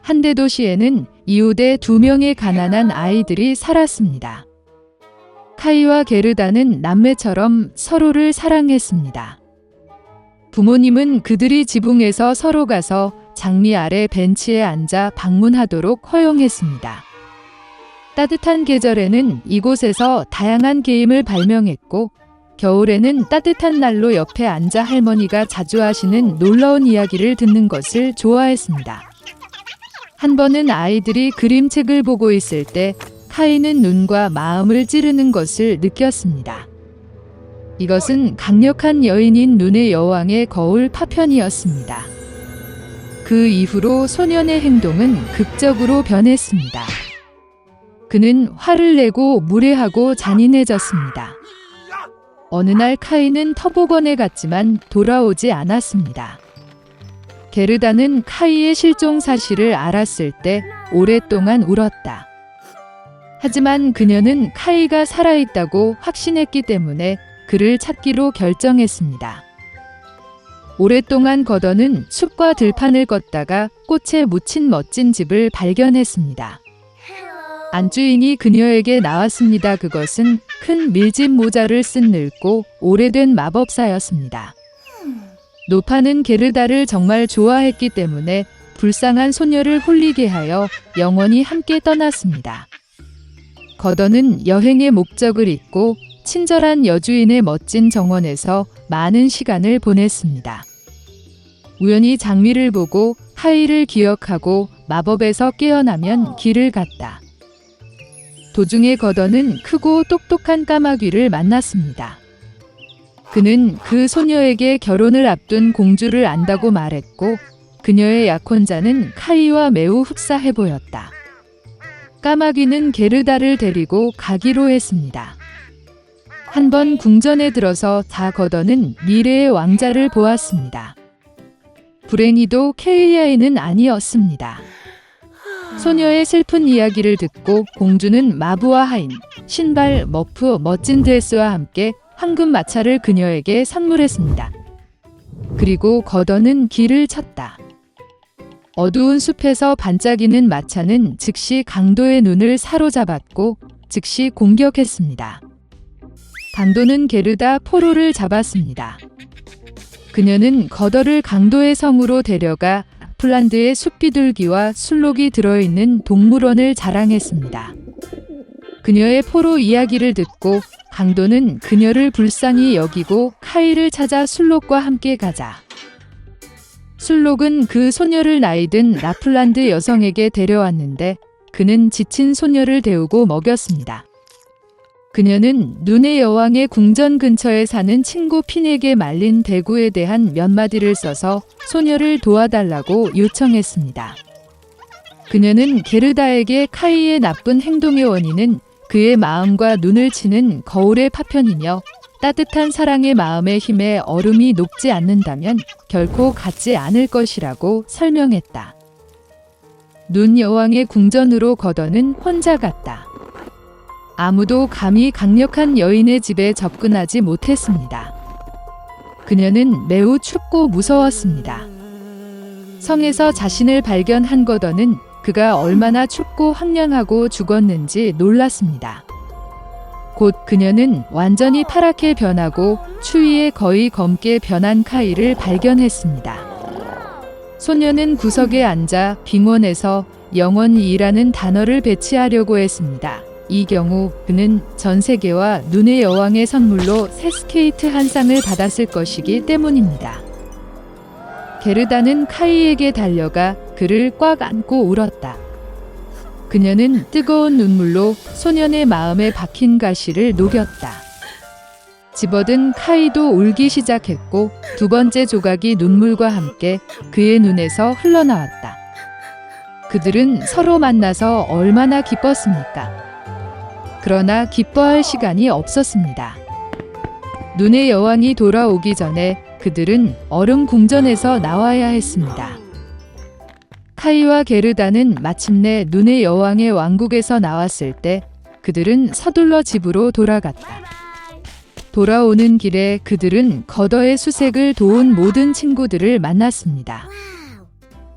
한 대도시에는 이웃의 2명의 가난한 아이들이 살았습니다. 카이와 게르다는 남매처럼 서로를 사랑했습니다. 부모님은 그들이 지붕에서 서로 가서 장미 아래 벤치에 앉아 방문하도록 허용했습니다. 따뜻한 계절에는 이곳에서 다양한 게임을 발명했고, 겨울에는 따뜻한 난로 옆에 앉아 할머니가 자주 하시는 놀라운 이야기를 듣는 것을 좋아했습니다. 한 번은 아이들이 그림책을 보고 있을 때 카이는 눈과 마음을 찌르는 것을 느꼈습니다. 이것은 강력한 여인인 눈의 여왕의 거울 파편이었습니다. 그 이후로 소년의 행동은 극적으로 변했습니다. 그는 화를 내고 무례하고 잔인해졌습니다. 어느 날 카이는 터보건에 갔지만 돌아오지 않았습니다. 게르다는 카이의 실종 사실을 알았을 때 오랫동안 울었다. 하지만 그녀는 카이가 살아있다고 확신했기 때문에 그를 찾기로 결정했습니다. 오랫동안 거더는 숲과 들판을 걷다가 꽃에 묻힌 멋진 집을 발견했습니다. 안주인이 그녀에게 나왔습니다. 그것은 큰 밀짚 모자를 쓴 늙고 오래된 마법사였습니다. 노파는 게르다를 정말 좋아했기 때문에 불쌍한 소녀를 홀리게 하여 영원히 함께 떠났습니다. 거더는 여행의 목적을 잊고 친절한 여주인의 멋진 정원에서 많은 시간을 보냈습니다. 우연히 장미를 보고 카이를 기억하고 마법에서 깨어나면 길을 갔다. 도중에 거더는 크고 똑똑한 까마귀를 만났습니다. 그는 그 소녀에게 결혼을 앞둔 공주를 안다고 말했고, 그녀의 약혼자는 카이와 매우 흡사해 보였다. 까마귀는 게르다를 데리고 가기로 했습니다. 한 번 궁전에 들어서 거더는 미래의 왕자를 보았습니다. 불행히도 케이아이는 아니었습니다. 소녀의 슬픈 이야기를 듣고 공주는 마부와 하인, 신발, 머프, 멋진 드레스와 함께 황금 마차를 그녀에게 선물했습니다. 그리고 거더는 길을 쳤다. 어두운 숲에서 반짝이는 마차는 즉시 강도의 눈을 사로잡았고 즉시 공격했습니다. 강도는 게르다 포로를 잡았습니다. 그녀는 거더를 강도의 성으로 데려가 라플란드의 숲비둘기와 술록이 들어있는 동물원을 자랑했습니다. 그녀의 포로 이야기를 듣고 강도는 그녀를 불쌍히 여기고 카이를 찾아 술록과 함께 가자. 술록은 그 소녀를 나이든 라플란드 여성에게 데려왔는데 그는 지친 소녀를 데우고 먹였습니다. 그녀는 눈의 여왕의 궁전 근처에 사는 친구 핀에게 말린 대구에 대한 몇 마디를 써서 소녀를 도와달라고 요청했습니다. 그녀는 게르다에게 카이의 나쁜 행동의 원인은 그의 마음과 눈을 치는 거울의 파편이며 따뜻한 사랑의 마음의 힘에 얼음이 녹지 않는다면 결코 갖지 않을 것이라고 설명했다. 눈 여왕의 궁전으로 거더는 혼자 갔다. 아무도 감히 강력한 여인의 집에 접근하지 못했습니다. 그녀는 매우 춥고 무서웠습니다. 성에서 자신을 발견한 거더는 그가 얼마나 춥고 황량하고 죽었는지 놀랐습니다. 곧 그녀는 완전히 파랗게 변하고 추위에 거의 검게 변한 카이를 발견했습니다. 소녀는 구석에 앉아 빙원에서 영원이라는 단어를 배치하려고 했습니다. 이 경우 그는 전 세계와 눈의 여왕의 선물로 새 스케이트 한 쌍을 받았을 것이기 때문입니다. 게르다는 카이에게 달려가 그를 꽉 안고 울었다. 그녀는 뜨거운 눈물로 소년의 마음에 박힌 가시를 녹였다. 집어든 카이도 울기 시작했고 두 번째 조각이 눈물과 함께 그의 눈에서 흘러나왔다. 그들은 서로 만나서 얼마나 기뻤습니까? 그러나 기뻐할 시간이 없었습니다. 눈의 여왕이 돌아오기 전에 그들은 얼음 궁전에서 나와야 했습니다. 카이와 게르다는 마침내 눈의 여왕의 왕국에서 나왔을 때 그들은 서둘러 집으로 돌아갔다. 돌아오는 길에 그들은 거더의 수색을 도운 모든 친구들을 만났습니다.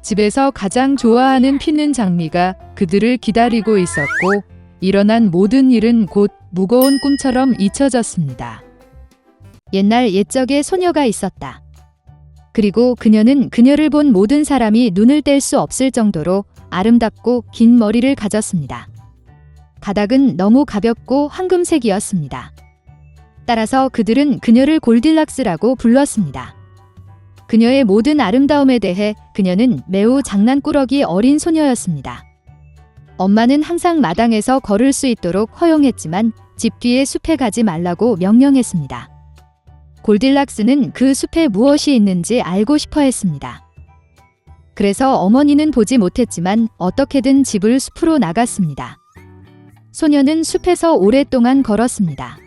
집에서 가장 좋아하는 피는 장미가 그들을 기다리고 있었고 일어난 모든 일은 곧 무거운 꿈처럼 잊혀졌습니다. 옛날 옛적에 소녀가 있었다. 그리고 그녀는 그녀를 본 모든 사람이 눈을 뗄 수 없을 정도로 아름답고 긴 머리를 가졌습니다. 가닥은 너무 가볍고 황금색이었습니다. 따라서 그들은 그녀를 골딜락스라고 불렀습니다. 그녀의 모든 아름다움에 대해 그녀는 매우 장난꾸러기 어린 소녀였습니다. 엄마는 항상 마당에서 걸을 수 있도록 허용했지만 집 뒤의 숲에 가지 말라고 명령했습니다. 골딜락스는 그 숲에 무엇이 있는지 알고 싶어 했습니다. 그래서 어머니는 보지 못했지만 어떻게든 집을 숲으로 나갔습니다. 소녀는 숲에서 오랫동안 걸었습니다.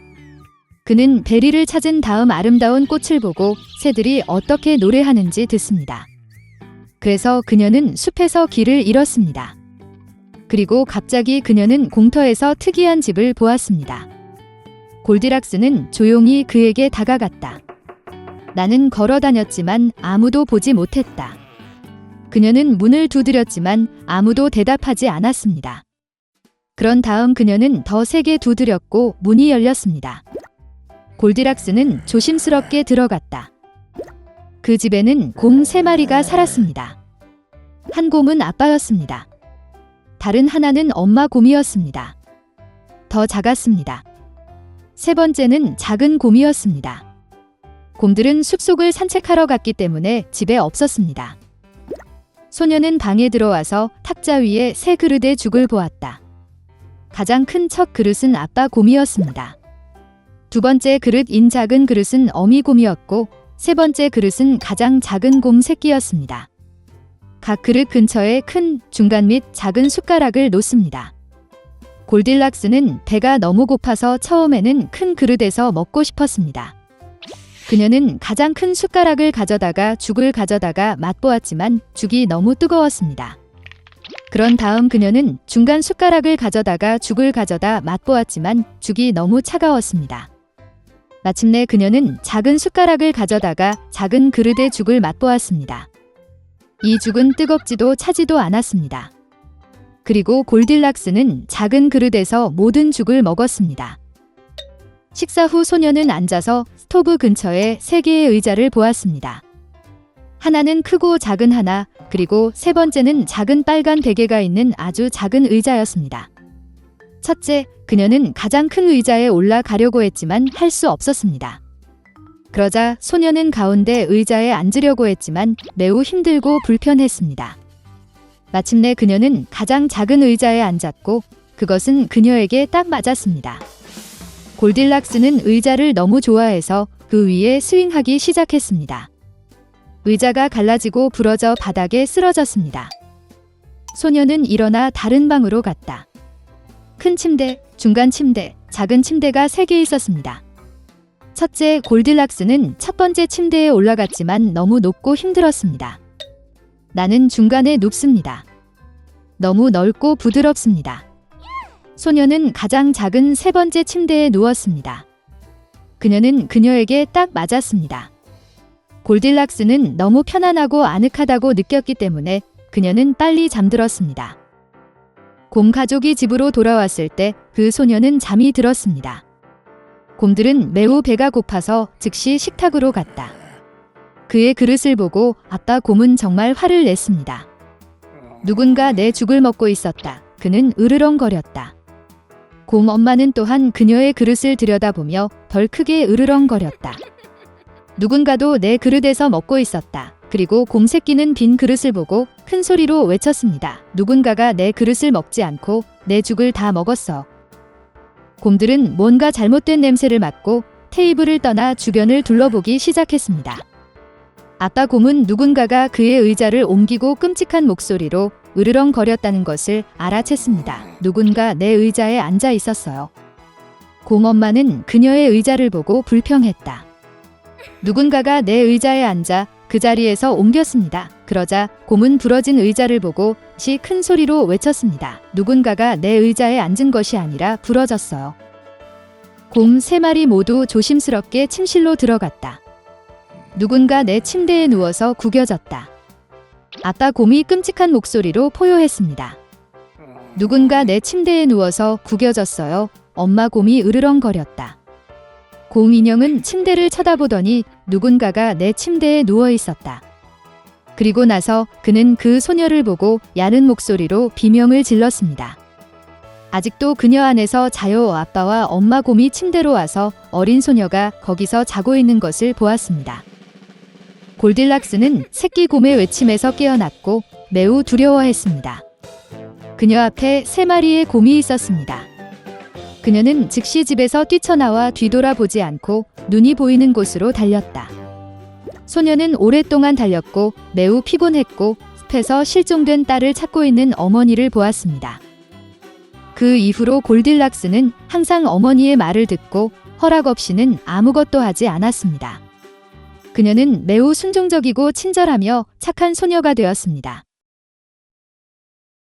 그는 베리를 찾은 다음 아름다운 꽃을 보고 새들이 어떻게 노래하는지 듣습니다. 그래서 그녀는 숲에서 길을 잃었습니다. 그리고 갑자기 그녀는 공터에서 특이한 집을 보았습니다. 골디락스는 조용히 그에게 다가갔다. 나는 걸어 다녔지만 아무도 보지 못했다. 그녀는 문을 두드렸지만 아무도 대답하지 않았습니다. 그런 다음 그녀는 더 세게 두드렸고 문이 열렸습니다. 골디락스는 조심스럽게 들어갔다. 그 집에는 곰 3마리가 살았습니다. 한 곰은 아빠였습니다. 다른 하나는 엄마 곰이었습니다. 더 작았습니다. 세 번째는 작은 곰이었습니다. 곰들은 숲속을 산책하러 갔기 때문에 집에 없었습니다. 소녀는 방에 들어와서 탁자 위에 새 그릇의 죽을 보았다. 가장 큰 첫 그릇은 아빠 곰이었습니다. 두 번째 그릇인 작은 그릇은 어미 곰이었고 세 번째 그릇은 가장 작은 곰 새끼였습니다. 각 그릇 근처에 큰, 중간 및 작은 숟가락을 놓습니다. 골딜락스는 배가 너무 고파서 처음에는 큰 그릇에서 먹고 싶었습니다. 그녀는 가장 큰 숟가락을 가져다가 죽을 가져다가 맛보았지만 죽이 너무 뜨거웠습니다. 그런 다음 그녀는 중간 숟가락을 가져다가 죽을 가져다 맛보았지만 죽이 너무 차가웠습니다. 마침내 그녀는 작은 숟가락을 가져다가 작은 그릇의 죽을 맛보았습니다. 이 죽은 뜨겁지도 차지도 않았습니다. 그리고 골딜락스는 작은 그릇에서 모든 죽을 먹었습니다. 식사 후 소녀는 앉아서 스토브 근처에 3개의 의자를 보았습니다. 하나는 크고 작은 하나, 그리고 세 번째는 작은 빨간 베개가 있는 아주 작은 의자였습니다. 첫째, 그녀는 가장 큰 의자에 올라가려고 했지만 할 수 없었습니다. 그러자 소녀는 가운데 의자에 앉으려고 했지만 매우 힘들고 불편했습니다. 마침내 그녀는 가장 작은 의자에 앉았고 그것은 그녀에게 딱 맞았습니다. 골딜락스는 의자를 너무 좋아해서 그 위에 스윙하기 시작했습니다. 의자가 갈라지고 부러져 바닥에 쓰러졌습니다. 소녀는 일어나 다른 방으로 갔다. 큰 침대, 중간 침대, 작은 침대가 3개 있었습니다. 첫째, 골딜락스는 첫 번째 침대에 올라갔지만 너무 높고 힘들었습니다. 나는 중간에 눕습니다. 너무 넓고 부드럽습니다. 소녀는 가장 작은 세 번째 침대에 누웠습니다. 그녀는 그녀에게 딱 맞았습니다. 골딜락스는 너무 편안하고 아늑하다고 느꼈기 때문에 그녀는 빨리 잠들었습니다. 곰 가족이 집으로 돌아왔을 때 그 소녀는 잠이 들었습니다. 곰들은 매우 배가 고파서 즉시 식탁으로 갔다. 그의 그릇을 보고 아빠 곰은 정말 화를 냈습니다. 누군가 내 죽을 먹고 있었다. 그는 으르렁거렸다. 곰 엄마는 또한 그녀의 그릇을 들여다보며 덜 크게 으르렁거렸다. 누군가도 내 그릇에서 먹고 있었다. 그리고 곰 새끼는 빈 그릇을 보고 큰 소리로 외쳤습니다. 누군가가 내 그릇을 먹지 않고 내 죽을 다 먹었어. 곰들은 뭔가 잘못된 냄새를 맡고 테이블을 떠나 주변을 둘러보기 시작했습니다. 아빠 곰은 누군가가 그의 의자를 옮기고 끔찍한 목소리로 으르렁거렸다는 것을 알아챘습니다. 누군가 내 의자에 앉아 있었어요. 곰 엄마는 그녀의 의자를 보고 불평했다. 누군가가 내 의자에 앉아 그 자리에서 옮겼습니다. 그러자 곰은 부러진 의자를 보고 다시 큰 소리로 외쳤습니다. 누군가가 내 의자에 앉은 것이 아니라 부러졌어요. 곰 3마리 모두 조심스럽게 침실로 들어갔다. 누군가 내 침대에 누워서 구겨졌다. 아빠 곰이 끔찍한 목소리로 포효했습니다. 누군가 내 침대에 누워서 구겨졌어요. 엄마 곰이 으르렁거렸다. 곰 인형은 침대를 쳐다보더니 누군가가 내 침대에 누워 있었다. 그리고 나서 그는 그 소녀를 보고 야는 목소리로 비명을 질렀습니다. 아직도 그녀 안에서 자요. 아빠와 엄마 곰이 침대로 와서 어린 소녀가 거기서 자고 있는 것을 보았습니다. 골딜락스는 새끼 곰의 외침에서 깨어났고 매우 두려워했습니다. 그녀 앞에 3마리의 곰이 있었습니다. 그녀는 즉시 집에서 뛰쳐나와 뒤돌아보지 않고 눈이 보이는 곳으로 달렸다. 소녀는 오랫동안 달렸고 매우 피곤했고 숲에서 실종된 딸을 찾고 있는 어머니를 보았습니다. 그 이후로 골딜락스는 항상 어머니의 말을 듣고 허락 없이는 아무것도 하지 않았습니다. 그녀는 매우 순종적이고 친절하며 착한 소녀가 되었습니다.